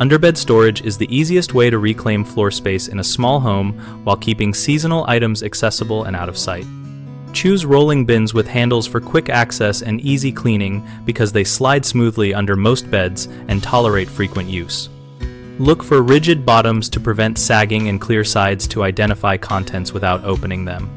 Underbed storage is the easiest way to reclaim floor space in a small home while keeping seasonal items accessible and out of sight. Choose rolling bins with handles for quick access and easy cleaning because they slide smoothly under most beds and tolerate frequent use. Look for rigid bottoms to prevent sagging and clear sides to identify contents without opening them.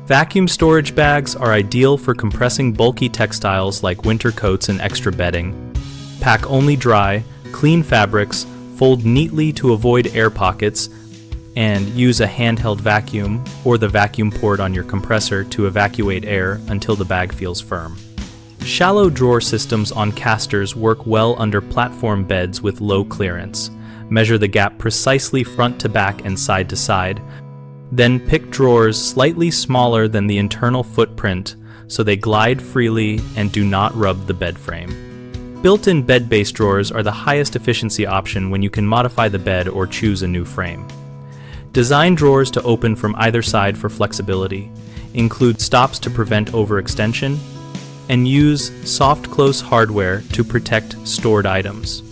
Vacuum storage bags are ideal for compressing bulky textiles like winter coats and extra bedding. Pack only dry, clean fabrics, fold neatly to avoid air pockets, and use a handheld vacuum or the vacuum port on your compressor to evacuate air until the bag feels firm. Shallow drawer systems on casters work well under platform beds with low clearance. Measure the gap precisely front to back and side to side. Then pick drawers slightly smaller than the internal footprint so they glide freely and do not rub the bed frame. Built-in bed base drawers are the highest efficiency option when you can modify the bed or choose a new frame. Design drawers to open from either side for flexibility, include stops to prevent overextension, and use soft close hardware to protect stored items.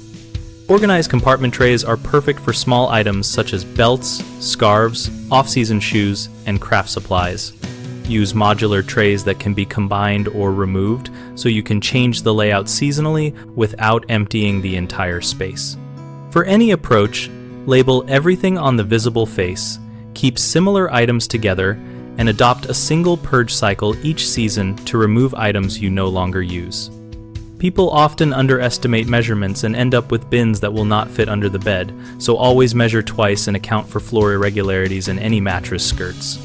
Organized compartment trays are perfect for small items such as belts, scarves, off-season shoes, and craft supplies. Use modular trays that can be combined or removed so you can change the layout seasonally without emptying the entire space. For any approach, label everything on the visible face, keep similar items together, and adopt a single purge cycle each season to remove items you no longer use. People often underestimate measurements and end up with bins that will not fit under the bed, so always measure twice and account for floor irregularities in any mattress skirts.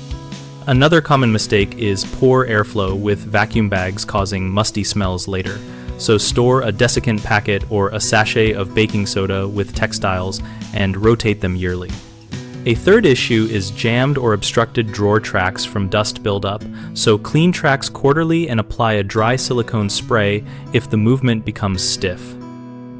Another common mistake is poor airflow with vacuum bags causing musty smells later, so store a desiccant packet or a sachet of baking soda with textiles and rotate them yearly. A third issue is jammed or obstructed drawer tracks from dust buildup, so clean tracks quarterly and apply a dry silicone spray if the movement becomes stiff.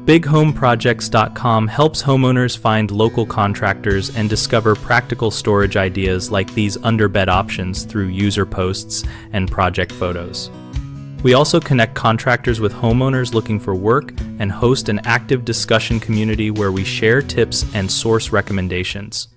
BigHomeProjects.com helps homeowners find local contractors and discover practical storage ideas like these underbed options through user posts and project photos. We also connect contractors with homeowners looking for work and host an active discussion community where we share tips and source recommendations.